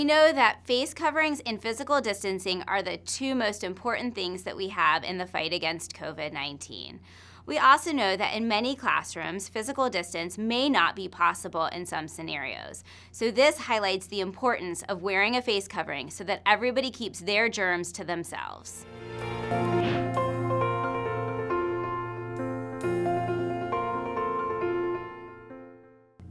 We know that face coverings and physical distancing are the two most important things that we have in the fight against COVID-19. We also know that in many classrooms, physical distance may not be possible in some scenarios. So this highlights the importance of wearing a face covering so that everybody keeps their germs to themselves.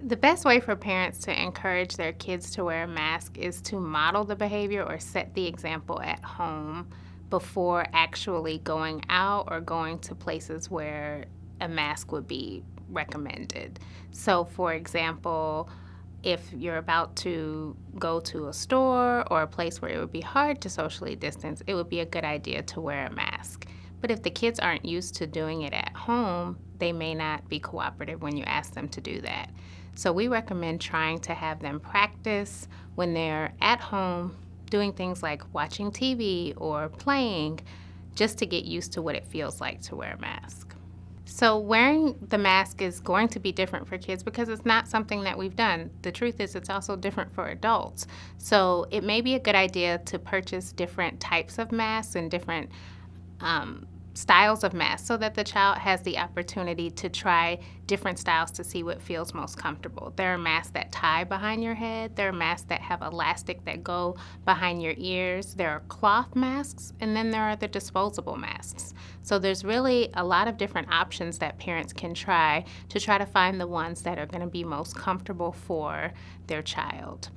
The best way for parents to encourage their kids to wear a mask is to model the behavior or set the example at home before actually going out or going to places where a mask would be recommended. So, for example, if you're about to go to a store or a place where it would be hard to socially distance, it would be a good idea to wear a mask. But if the kids aren't used to doing it at home, they may not be cooperative when you ask them to do that. So we recommend trying to have them practice when they're at home doing things like watching TV or playing, just to get used to what it feels like to wear a mask. So wearing the mask is going to be different for kids because it's not something that we've done. The truth is it's also different for adults. So it may be a good idea to purchase different types of masks and different styles of masks so that the child has the opportunity to try different styles to see what feels most comfortable. There are masks that tie behind your head. There are masks that have elastic that go behind your ears. There are cloth masks, and then there are the disposable masks. So there's really a lot of different options that parents can try to find the ones that are going to be most comfortable for their child.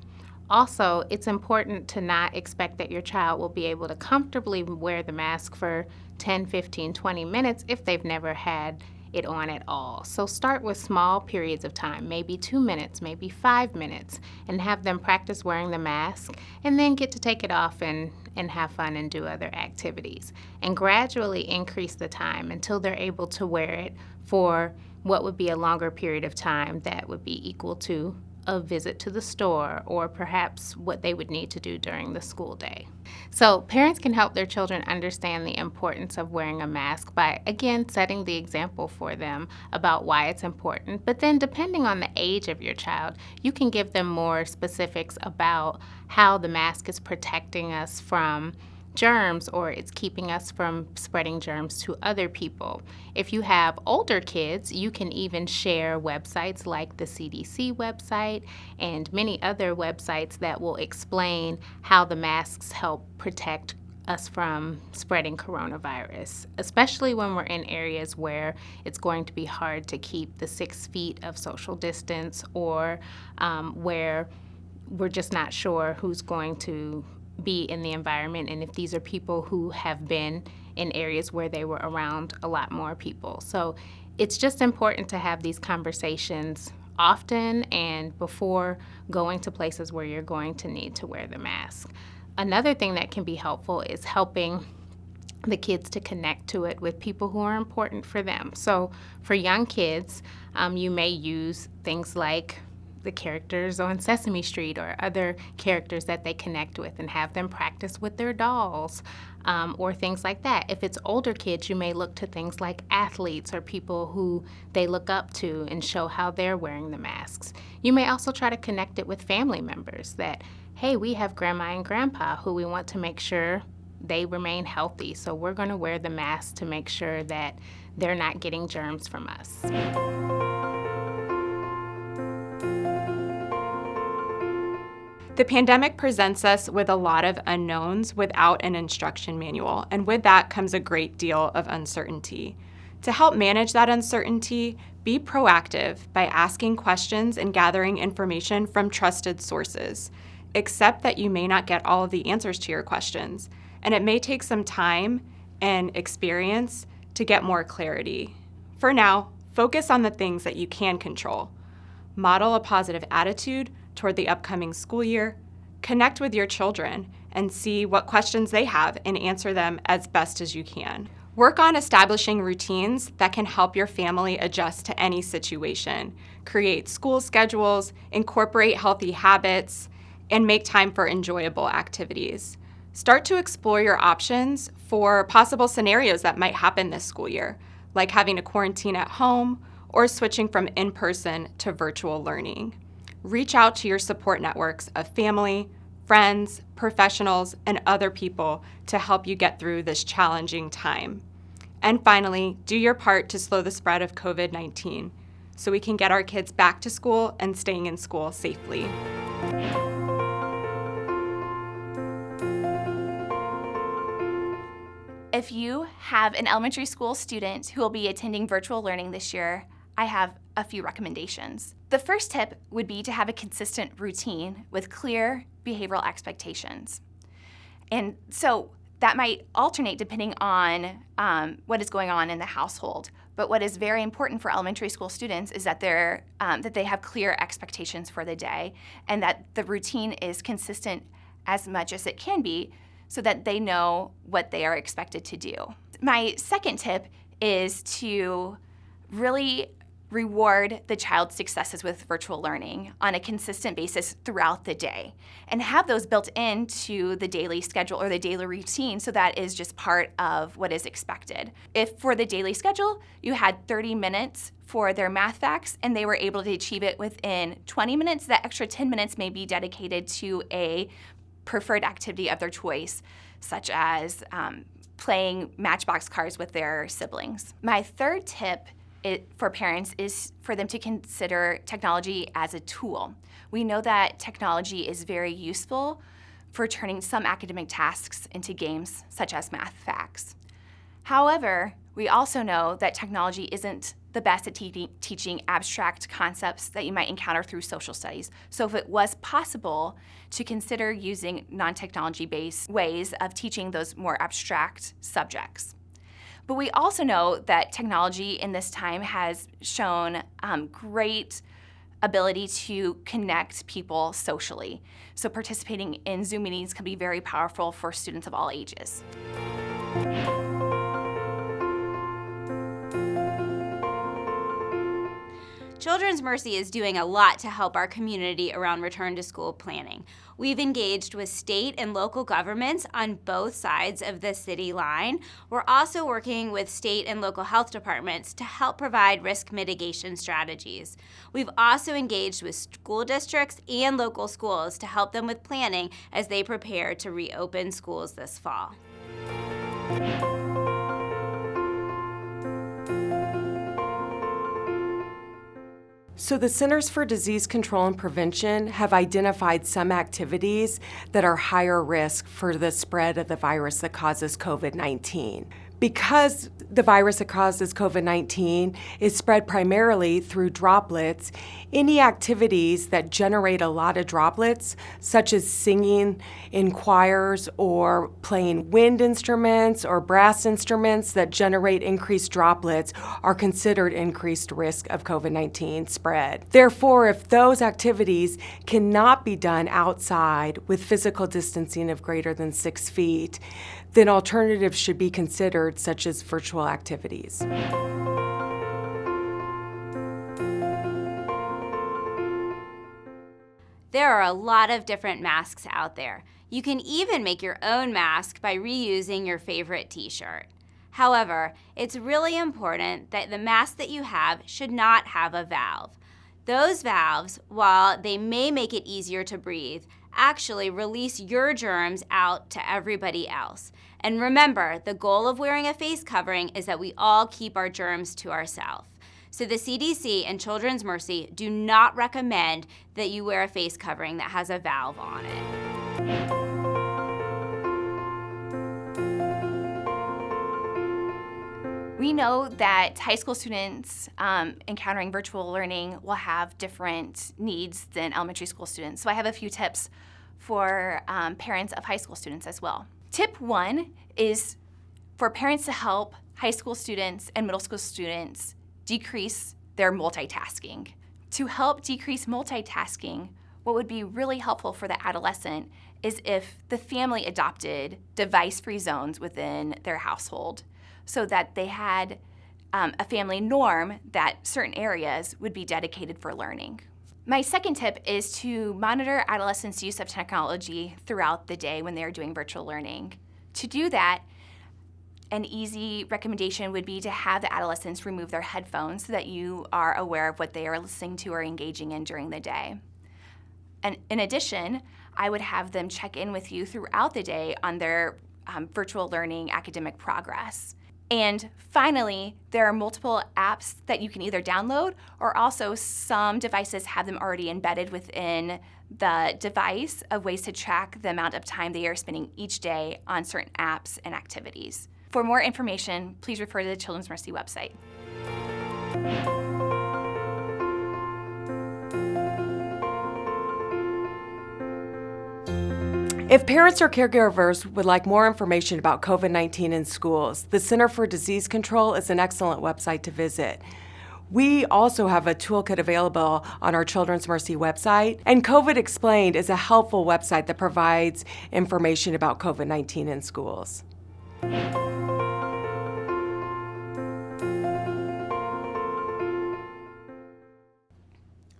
Also, it's important to not expect that your child will be able to comfortably wear the mask for 10, 15, 20 minutes if they've never had it on at all. So start with small periods of time, maybe 2 minutes, maybe 5 minutes, and have them practice wearing the mask, and then get to take it off and have fun and do other activities. And gradually increase the time until they're able to wear it for what would be a longer period of time that would be equal to a visit to the store or perhaps what they would need to do during the school day. So parents can help their children understand the importance of wearing a mask by, again, setting the example for them about why it's important. But then depending on the age of your child, you can give them more specifics about how the mask is protecting us from germs or it's keeping us from spreading germs to other people. If you have older kids, you can even share websites like the CDC website and many other websites that will explain how the masks help protect us from spreading coronavirus, especially when we're in areas where it's going to be hard to keep the 6 feet of social distance or where we're just not sure who's going to be in the environment and if these are people who have been in areas where they were around a lot more people. So it's just important to have these conversations often and before going to places where you're going to need to wear the mask. Another thing that can be helpful is helping the kids to connect to it with people who are important for them. So for young kids, you may use things like the characters on Sesame Street or other characters that they connect with and have them practice with their dolls or things like that. If it's older kids, you may look to things like athletes or people who they look up to and show how they're wearing the masks. You may also try to connect it with family members that, hey, we have grandma and grandpa who we want to make sure they remain healthy, so we're going to wear the mask to make sure that they're not getting germs from us. The pandemic presents us with a lot of unknowns without an instruction manual, and with that comes a great deal of uncertainty. To help manage that uncertainty, be proactive by asking questions and gathering information from trusted sources. Accept that you may not get all of the answers to your questions, and it may take some time and experience to get more clarity. For now, focus on the things that you can control. Model a positive attitude toward the upcoming school year, connect with your children, and see what questions they have and answer them as best as you can. Work on establishing routines that can help your family adjust to any situation. Create school schedules, incorporate healthy habits, and make time for enjoyable activities. Start to explore your options for possible scenarios that might happen this school year, like having a quarantine at home or switching from in-person to virtual learning. Reach out to your support networks of family, friends, professionals, and other people to help you get through this challenging time. And finally, do your part to slow the spread of COVID-19 so we can get our kids back to school and staying in school safely. If you have an elementary school student who will be attending virtual learning this year, I have a few recommendations. The first tip would be to have a consistent routine with clear behavioral expectations. And so that might alternate depending on what is going on in the household. But what is very important for elementary school students is that they have clear expectations for the day and that the routine is consistent as much as it can be so that they know what they are expected to do. My second tip is to really reward the child's successes with virtual learning on a consistent basis throughout the day and have those built into the daily schedule or the daily routine so that is just part of what is expected. If for the daily schedule you had 30 minutes for their math facts and they were able to achieve it within 20 minutes, that extra 10 minutes may be dedicated to a preferred activity of their choice, such as playing Matchbox cards with their siblings. My third tip for parents is for them to consider technology as a tool. We know that technology is very useful for turning some academic tasks into games, such as math facts. However, we also know that technology isn't the best at teaching abstract concepts that you might encounter through social studies. So if it was possible to consider using non-technology-based ways of teaching those more abstract subjects. But we also know that technology in this time has shown great ability to connect people socially. So participating in Zoom meetings can be very powerful for students of all ages. Children's Mercy is doing a lot to help our community around return to school planning. We've engaged with state and local governments on both sides of the city line. We're also working with state and local health departments to help provide risk mitigation strategies. We've also engaged with school districts and local schools to help them with planning as they prepare to reopen schools this fall. So the Centers for Disease Control and Prevention have identified some activities that are higher risk for the spread of the virus that causes COVID-19. Because the virus that causes COVID-19 is spread primarily through droplets, any activities that generate a lot of droplets, such as singing in choirs or playing wind instruments or brass instruments that generate increased droplets, are considered increased risk of COVID-19 spread. Therefore, if those activities cannot be done outside with physical distancing of greater than 6 feet, then alternatives should be considered, such as virtual activities. There are a lot of different masks out there. You can even make your own mask by reusing your favorite t-shirt. However, it's really important that the mask that you have should not have a valve. Those valves, while they may make it easier to breathe, actually release your germs out to everybody else. And remember, the goal of wearing a face covering is that we all keep our germs to ourselves. So the CDC and Children's Mercy do not recommend that you wear a face covering that has a valve on it. We know that high school students encountering virtual learning will have different needs than elementary school students. So I have a few tips for parents of high school students as well. Tip 1 is for parents to help high school students and middle school students decrease their multitasking. To help decrease multitasking, what would be really helpful for the adolescent is if the family adopted device-free zones within their household, so that they had a family norm that certain areas would be dedicated for learning. My second tip is to monitor adolescents' use of technology throughout the day when they are doing virtual learning. To do that, an easy recommendation would be to have the adolescents remove their headphones so that you are aware of what they are listening to or engaging in during the day. And in addition, I would have them check in with you throughout the day on their virtual learning academic progress. And finally, there are multiple apps that you can either download, or also some devices have them already embedded within the device of ways to track the amount of time they are spending each day on certain apps and activities. For more information, please refer to the Children's Mercy website. If parents or caregivers would like more information about COVID-19 in schools, the Center for Disease Control is an excellent website to visit. We also have a toolkit available on our Children's Mercy website, and COVID Explained is a helpful website that provides information about COVID-19 in schools.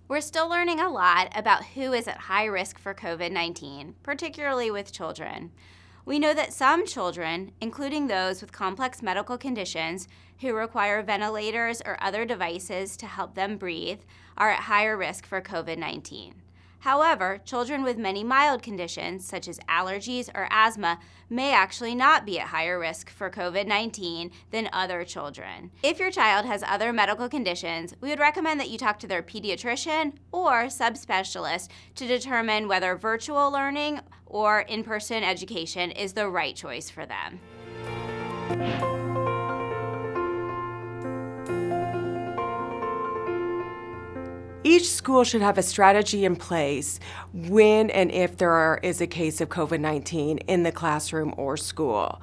We're still learning a lot about who is at high risk for COVID-19, particularly with children. We know that some children, including those with complex medical conditions who require ventilators or other devices to help them breathe, are at higher risk for COVID-19. However, children with many mild conditions, such as allergies or asthma, may actually not be at higher risk for COVID-19 than other children. If your child has other medical conditions, we would recommend that you talk to their pediatrician or subspecialist to determine whether virtual learning or in-person education is the right choice for them. Each school should have a strategy in place when and if there is a case of COVID-19 in the classroom or school.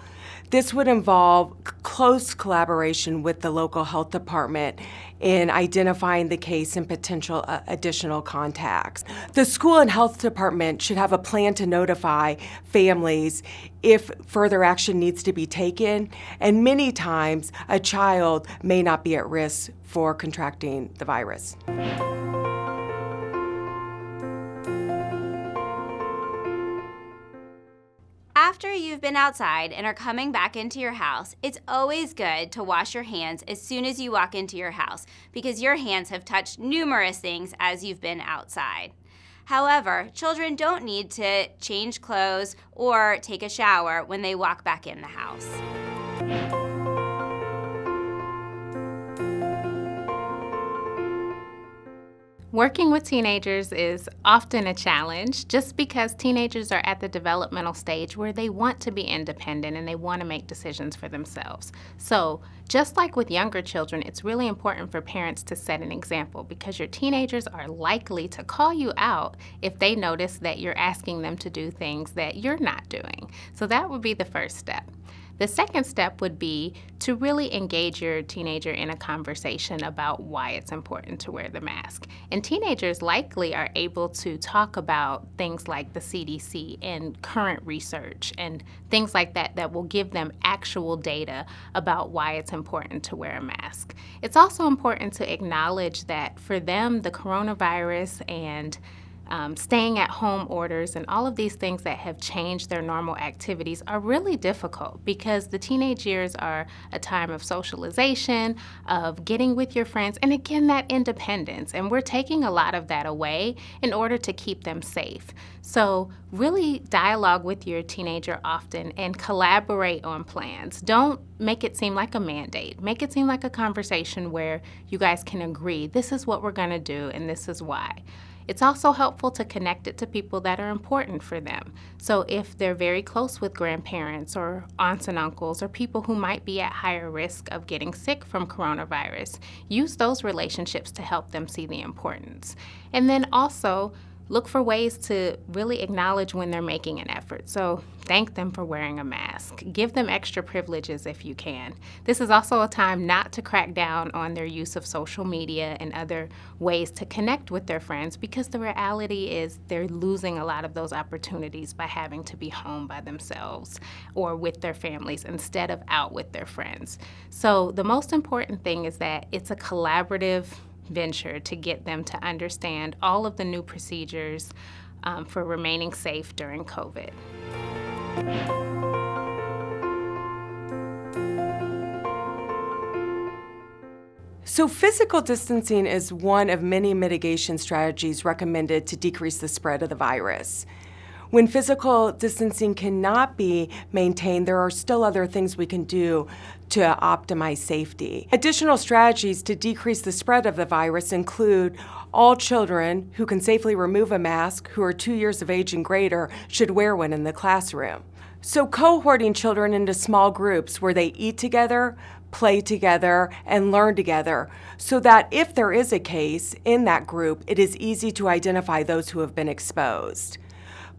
This would involve close collaboration with the local health department in identifying the case and potential additional contacts. The school and health department should have a plan to notify families if further action needs to be taken, and many times a child may not be at risk for contracting the virus. After you've been outside and are coming back into your house, it's always good to wash your hands as soon as you walk into your house because your hands have touched numerous things as you've been outside. However, children don't need to change clothes or take a shower when they walk back in the house. Working with teenagers is often a challenge just because teenagers are at the developmental stage where they want to be independent and they want to make decisions for themselves. So just like with younger children, it's really important for parents to set an example because your teenagers are likely to call you out if they notice that you're asking them to do things that you're not doing. So that would be the first step. The second step would be to really engage your teenager in a conversation about why it's important to wear the mask. And teenagers likely are able to talk about things like the CDC and current research and things like that that will give them actual data about why it's important to wear a mask. It's also important to acknowledge that for them, the coronavirus and staying at home orders and all of these things that have changed their normal activities are really difficult because the teenage years are a time of socialization, of getting with your friends, and again, that independence. And we're taking a lot of that away in order to keep them safe. So really dialogue with your teenager often and collaborate on plans. Don't make it seem like a mandate. Make it seem like a conversation where you guys can agree, this is what we're going to do and this is why. It's also helpful to connect it to people that are important for them. So if they're very close with grandparents or aunts and uncles or people who might be at higher risk of getting sick from coronavirus, use those relationships to help them see the importance. And then also look for ways to really acknowledge when they're making an effort. So thank them for wearing a mask. Give them extra privileges if you can. This is also a time not to crack down on their use of social media and other ways to connect with their friends because the reality is they're losing a lot of those opportunities by having to be home by themselves or with their families instead of out with their friends. So the most important thing is that it's a collaborative venture to get them to understand all of the new procedures for remaining safe during COVID. So physical distancing is one of many mitigation strategies recommended to decrease the spread of the virus. When physical distancing cannot be maintained, there are still other things we can do to optimize safety. Additional strategies to decrease the spread of the virus include all children who can safely remove a mask who are 2 years of age and greater should wear one in the classroom. So cohorting children into small groups where they eat together, play together, and learn together, so that if there is a case in that group, it is easy to identify those who have been exposed.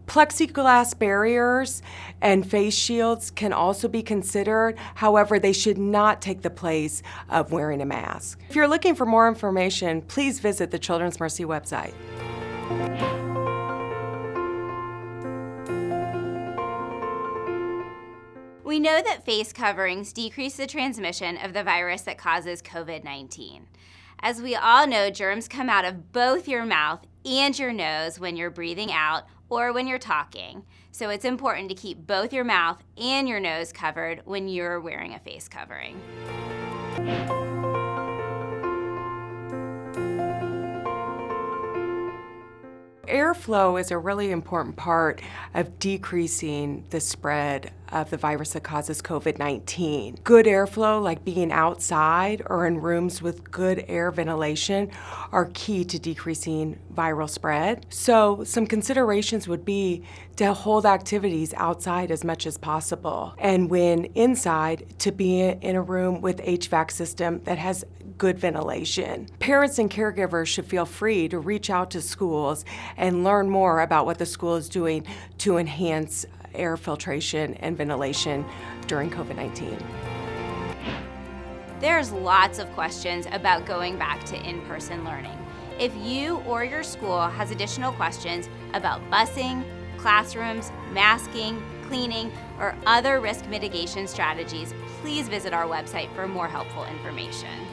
Plexiglass barriers and face shields can also be considered. However, they should not take the place of wearing a mask. If you're looking for more information, please visit the Children's Mercy website. We know that face coverings decrease the transmission of the virus that causes COVID-19. As we all know, germs come out of both your mouth and your nose when you're breathing out or when you're talking. So it's important to keep both your mouth and your nose covered when you're wearing a face covering. Airflow is a really important part of decreasing the spread of the virus that causes COVID-19. Good airflow, like being outside or in rooms with good air ventilation, are key to decreasing viral spread. So some considerations would be to hold activities outside as much as possible. And when inside, to be in a room with HVAC system that has good ventilation. Parents and caregivers should feel free to reach out to schools and learn more about what the school is doing to enhance air filtration and ventilation during COVID-19. There's lots of questions about going back to in-person learning. If you or your school has additional questions about busing, classrooms, masking, cleaning, or other risk mitigation strategies, please visit our website for more helpful information.